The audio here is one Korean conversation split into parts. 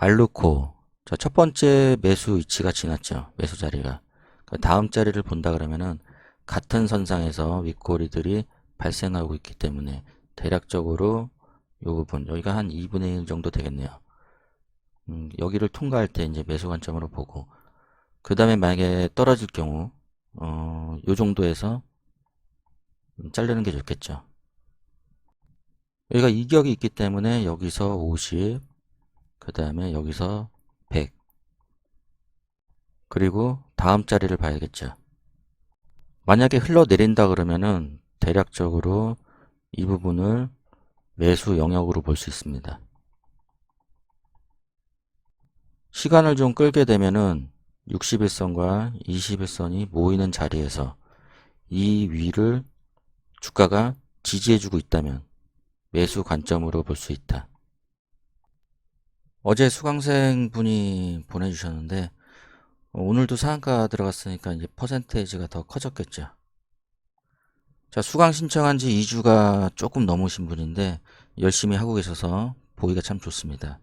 알루코. 자, 첫 번째 매수 위치가 지났죠. 매수 자리가. 그 다음 자리를 본다 그러면은 같은 선상에서 윗꼬리들이 발생하고 있기 때문에 대략적으로 요 부분, 여기가 한 2분의 1 정도 되겠네요. 여기를 통과할 때 이제 매수 관점으로 보고, 그 다음에 만약에 떨어질 경우, 요 정도에서 자르는 게 좋겠죠. 여기가 이격이 있기 때문에 여기서 50, 그 다음에 여기서 100, 그리고 다음 자리를 봐야겠죠. 만약에 흘러내린다 그러면은 대략적으로 이 부분을 매수 영역으로 볼 수 있습니다. 시간을 좀 끌게 되면은 61선과 21선이 모이는 자리에서 이 위를 주가가 지지해주고 있다면 매수 관점으로 볼 수 있다. 어제 수강생 분이 보내주셨는데 오늘도 상한가 들어갔으니까 이제 퍼센테이지가 더 커졌겠죠. 자, 수강 신청한 지 2주가 조금 넘으신 분인데 열심히 하고 계셔서 보기가 참 좋습니다.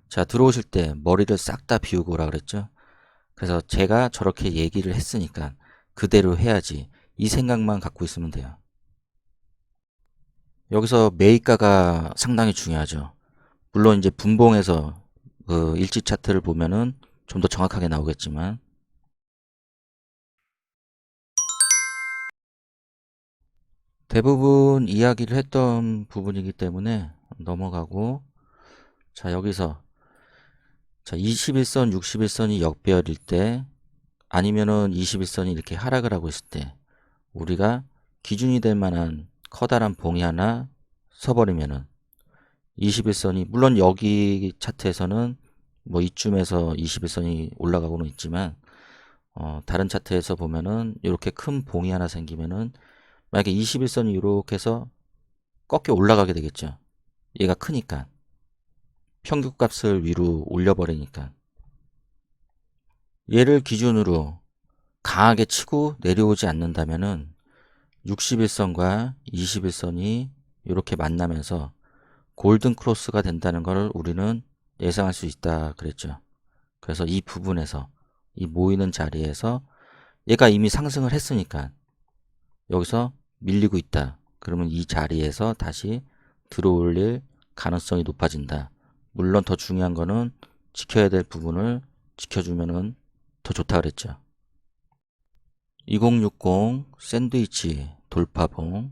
자, 들어오실 때 머리를 싹 다 비우고 오라 그랬죠. 그래서 제가 저렇게 얘기를 했으니까 그대로 해야지, 이 생각만 갖고 있으면 돼요. 여기서 매입가가 상당히 중요하죠. 물론 이제 분봉에서 그 일지 차트를 보면은 좀 더 정확하게 나오겠지만, 대부분 이야기를 했던 부분이기 때문에 넘어가고, 자, 여기서 자, 21선, 61선이 역배열일 때, 아니면은 21선이 이렇게 하락을 하고 있을 때 우리가 기준이 될 만한 커다란 봉이 하나 서버리면은 21선이, 물론 여기 차트에서는 뭐 이쯤에서 21선이 올라가고는 있지만 다른 차트에서 보면은 이렇게 큰 봉이 하나 생기면은 만약에 21선이 이렇게 해서 꺾여 올라가게 되겠죠. 얘가 크니까 평균값을 위로 올려버리니까, 얘를 기준으로 강하게 치고 내려오지 않는다면은 61선과 21선이 이렇게 만나면서 골든 크로스가 된다는 걸 우리는 예상할 수 있다 그랬죠. 그래서 이 부분에서, 이 모이는 자리에서 얘가 이미 상승을 했으니까 여기서 밀리고 있다. 그러면 이 자리에서 다시 들어올릴 가능성이 높아진다. 물론 더 중요한 거는 지켜야 될 부분을 지켜주면은 더 좋다 그랬죠. 2060 샌드위치 돌파봉.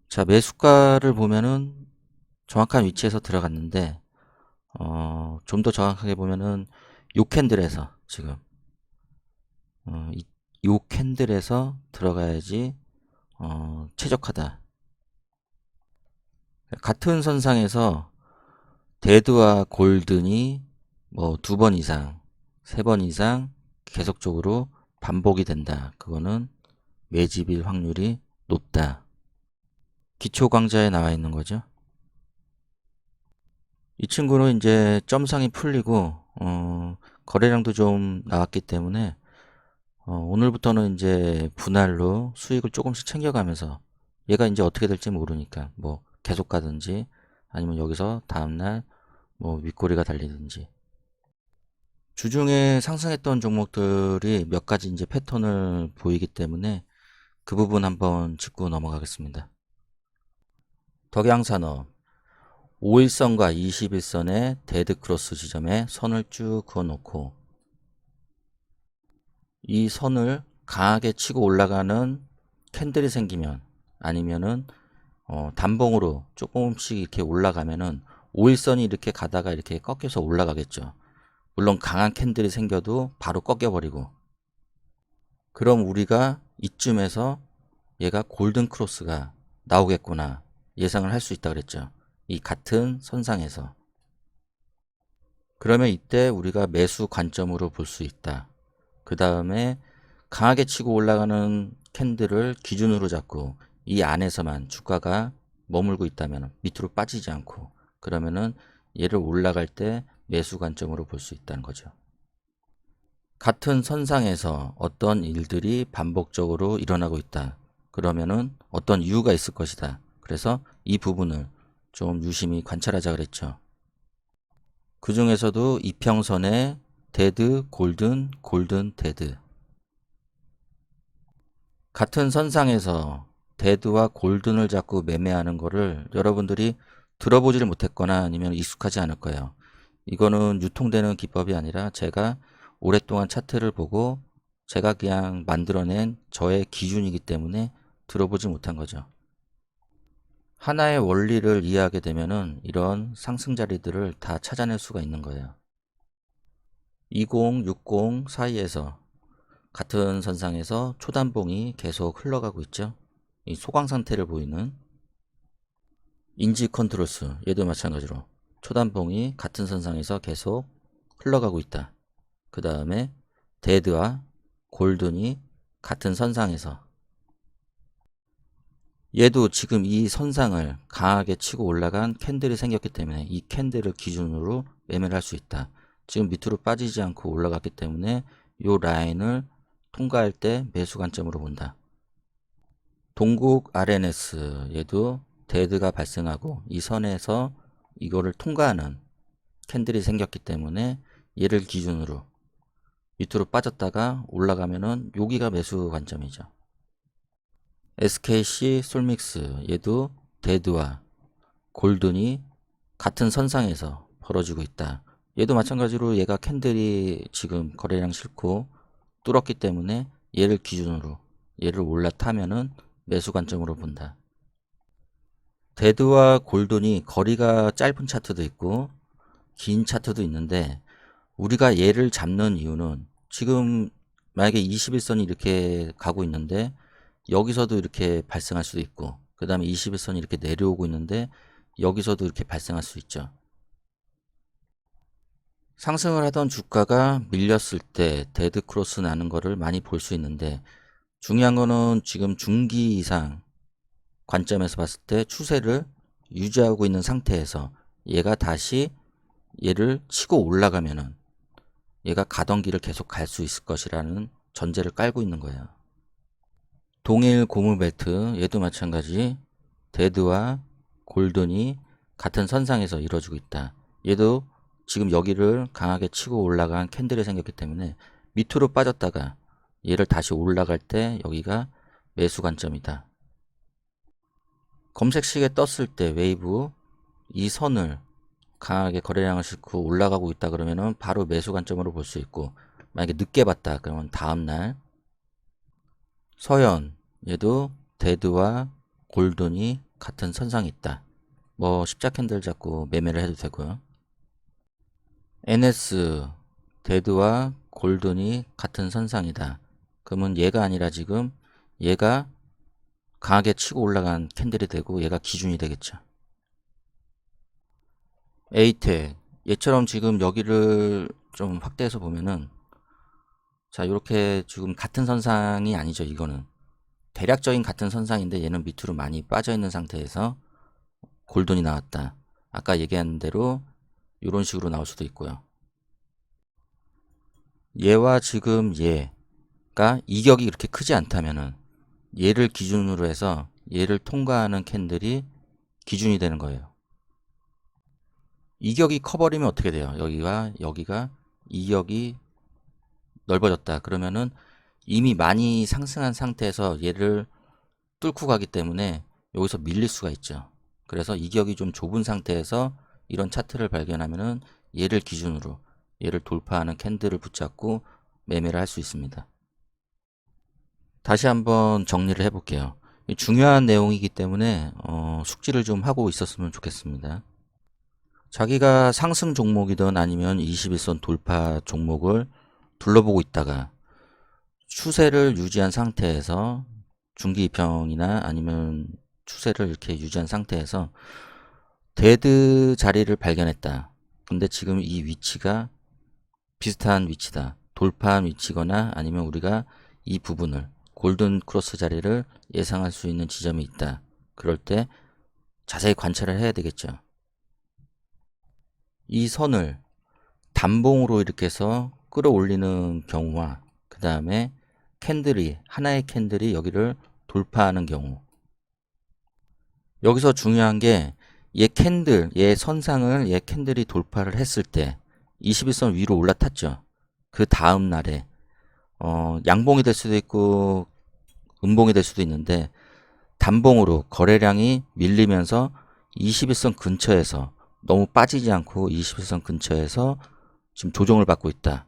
자, 매수가를 보면은 정확한 위치에서 들어갔는데 좀 더 정확하게 보면은 요 캔들에서 지금 요 캔들에서 들어가야지 최적화다. 같은 선상에서 데드와 골든이 뭐 2번 이상, 3번 이상 계속적으로 반복이 된다. 그거는 매집일 확률이 높다. 기초 강좌에 나와 있는 거죠. 이 친구는 이제 점상이 풀리고 거래량도 좀 나왔기 때문에 오늘부터는 이제 분할로 수익을 조금씩 챙겨가면서, 얘가 이제 어떻게 될지 모르니까 뭐 계속 가든지 아니면 여기서 다음날 뭐 윗꼬리가 달리든지, 주중에 상승했던 종목들이 몇 가지 이제 패턴을 보이기 때문에 그 부분 한번 짚고 넘어가겠습니다. 덕양산업 5일선과 21선의 데드크로스 지점에 선을 쭉 그어 놓고 이 선을 강하게 치고 올라가는 캔들이 생기면, 아니면은 단봉으로 조금씩 이렇게 올라가면은 5일선이 이렇게 가다가 이렇게 꺾여서 올라가겠죠. 물론 강한 캔들이 생겨도 바로 꺾여버리고, 그럼 우리가 이쯤에서 얘가 골든 크로스가 나오겠구나 예상을 할 수 있다 그랬죠. 이 같은 선상에서. 그러면 이때 우리가 매수 관점으로 볼 수 있다. 그 다음에 강하게 치고 올라가는 캔들을 기준으로 잡고 이 안에서만 주가가 머물고 있다면, 밑으로 빠지지 않고, 그러면은 얘를 올라갈 때 매수 관점으로 볼 수 있다는 거죠. 같은 선상에서 어떤 일들이 반복적으로 일어나고 있다. 그러면은 어떤 이유가 있을 것이다. 그래서 이 부분을 좀 유심히 관찰하자 그랬죠. 그 중에서도 이평선의 데드, 골든, 골든, 데드. 같은 선상에서 데드와 골든을 자꾸 매매하는 거를 여러분들이 들어보지를 못했거나 아니면 익숙하지 않을 거예요. 이거는 유통되는 기법이 아니라 제가 오랫동안 차트를 보고 제가 그냥 만들어낸 저의 기준이기 때문에 들어보지 못한 거죠. 하나의 원리를 이해하게 되면은 이런 상승 자리들을 다 찾아낼 수가 있는 거예요. 20, 60 사이에서 같은 선상에서 초단봉이 계속 흘러가고 있죠. 이 소강 상태를 보이는 인지 컨트롤스, 얘도 마찬가지로 초단봉이 같은 선상에서 계속 흘러가고 있다. 그 다음에 데드와 골든이 같은 선상에서, 얘도 지금 이 선상을 강하게 치고 올라간 캔들이 생겼기 때문에 이 캔들을 기준으로 매매를 할 수 있다. 지금 밑으로 빠지지 않고 올라갔기 때문에 이 라인을 통과할 때 매수 관점으로 본다. 동국 RNS, 얘도 데드가 발생하고 이 선에서 이거를 통과하는 캔들이 생겼기 때문에 얘를 기준으로 밑으로 빠졌다가 올라가면은 여기가 매수 관점이죠. SKC 솔믹스, 얘도 데드와 골든이 같은 선상에서 벌어지고 있다. 얘도 마찬가지로 얘가 캔들이 지금 거래량 싫고 뚫었기 때문에 얘를 기준으로 얘를 올라타면은 매수 관점으로 본다. 데드와 골든이 거리가 짧은 차트도 있고 긴 차트도 있는데 우리가 얘를 잡는 이유는 지금 만약에 21선이 이렇게 가고 있는데 여기서도 이렇게 발생할 수도 있고 그 다음에 21선이 이렇게 내려오고 있는데 여기서도 이렇게 발생할 수 있죠. 상승을 하던 주가가 밀렸을 때 데드 크로스 나는 거를 많이 볼 수 있는데 중요한 거는 지금 중기 이상 관점에서 봤을 때 추세를 유지하고 있는 상태에서 얘가 다시 얘를 치고 올라가면은 얘가 가던 길을 계속 갈 수 있을 것이라는 전제를 깔고 있는 거예요. 동일 고무벨트, 얘도 마찬가지 데드와 골든이 같은 선상에서 이루어지고 있다. 얘도 지금 여기를 강하게 치고 올라간 캔들이 생겼기 때문에 밑으로 빠졌다가 얘를 다시 올라갈 때 여기가 매수 관점이다. 검색식에 떴을 때 웨이브 이 선을 강하게 거래량을 싣고 올라가고 있다 그러면은 바로 매수 관점으로 볼 수 있고, 만약에 늦게 봤다 그러면 다음날 서현, 얘도 데드와 골든이 같은 선상에 있다. 뭐 십자 캔들 잡고 매매를 해도 되고요. NS, 데드와 골든이 같은 선상이다. 그러면 얘가 아니라 지금 얘가 강하게 치고 올라간 캔들이 되고 얘가 기준이 되겠죠. 에이텍, 얘처럼 지금 여기를 좀 확대해서 보면은 자, 이렇게 지금 같은 선상이 아니죠. 이거는 대략적인 같은 선상인데 얘는 밑으로 많이 빠져 있는 상태에서 골든이 나왔다. 아까 얘기한 대로 이런 식으로 나올 수도 있고요. 얘와 지금 얘가 이격이 그렇게 크지 않다면은 얘를 기준으로 해서 얘를 통과하는 캔들이 기준이 되는 거예요. 이격이 커버리면 어떻게 돼요? 여기가 이격이 넓어졌다. 그러면은 이미 많이 상승한 상태에서 얘를 뚫고 가기 때문에 여기서 밀릴 수가 있죠. 그래서 이격이 좀 좁은 상태에서 이런 차트를 발견하면은 얘를 기준으로 얘를 돌파하는 캔들을 붙잡고 매매를 할 수 있습니다. 다시 한번 정리를 해볼게요. 중요한 내용이기 때문에 숙지를 좀 하고 있었으면 좋겠습니다. 자기가 상승 종목이든 아니면 21선 돌파 종목을 둘러보고 있다가 추세를 유지한 상태에서 중기 이평이나 아니면 추세를 이렇게 유지한 상태에서 데드 자리를 발견했다. 근데 지금 이 위치가 비슷한 위치다. 돌파한 위치거나 아니면 우리가 이 부분을 골든 크로스 자리를 예상할 수 있는 지점이 있다. 그럴 때 자세히 관찰을 해야 되겠죠. 이 선을 단봉으로 이렇게 해서 끌어올리는 경우와 그 다음에 하나의 캔들이 여기를 돌파하는 경우, 여기서 중요한 게 얘 캔들, 얘 선상을 얘 캔들이 돌파를 했을 때 21선 위로 올라탔죠. 그 다음 날에 양봉이 될 수도 있고 음봉이 될 수도 있는데 단봉으로 거래량이 밀리면서 21선 근처에서 너무 빠지지 않고 21선 근처에서 지금 조정을 받고 있다.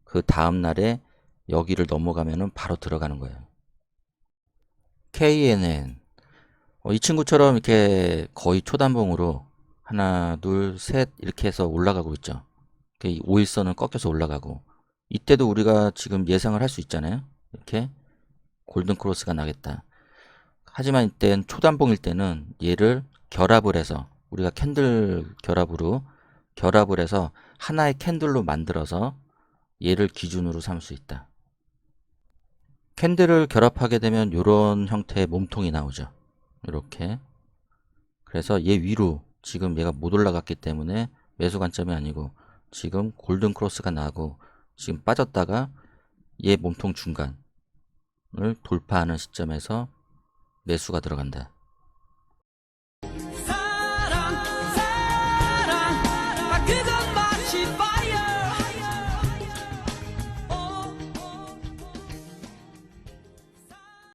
그 다음 날에 여기를 넘어가면은 바로 들어가는 거예요. KNN 이 친구처럼 이렇게 거의 초단봉으로 하나, 둘, 셋 이렇게 해서 올라가고 있죠. 5일선은 꺾여서 올라가고 이때도 우리가 지금 예상을 할 수 있잖아요. 이렇게 골든 크로스가 나겠다. 하지만 이때는 초단봉일 때는 얘를 결합을 해서 우리가 캔들 결합을 해서 하나의 캔들로 만들어서 얘를 기준으로 삼을 수 있다. 캔들을 결합하게 되면 이런 형태의 몸통이 나오죠. 이렇게. 그래서 얘 위로 지금 얘가 못 올라갔기 때문에 매수 관점이 아니고 지금 골든 크로스가 나고 지금 빠졌다가 얘 몸통 중간을 돌파하는 시점에서 매수가 들어간다.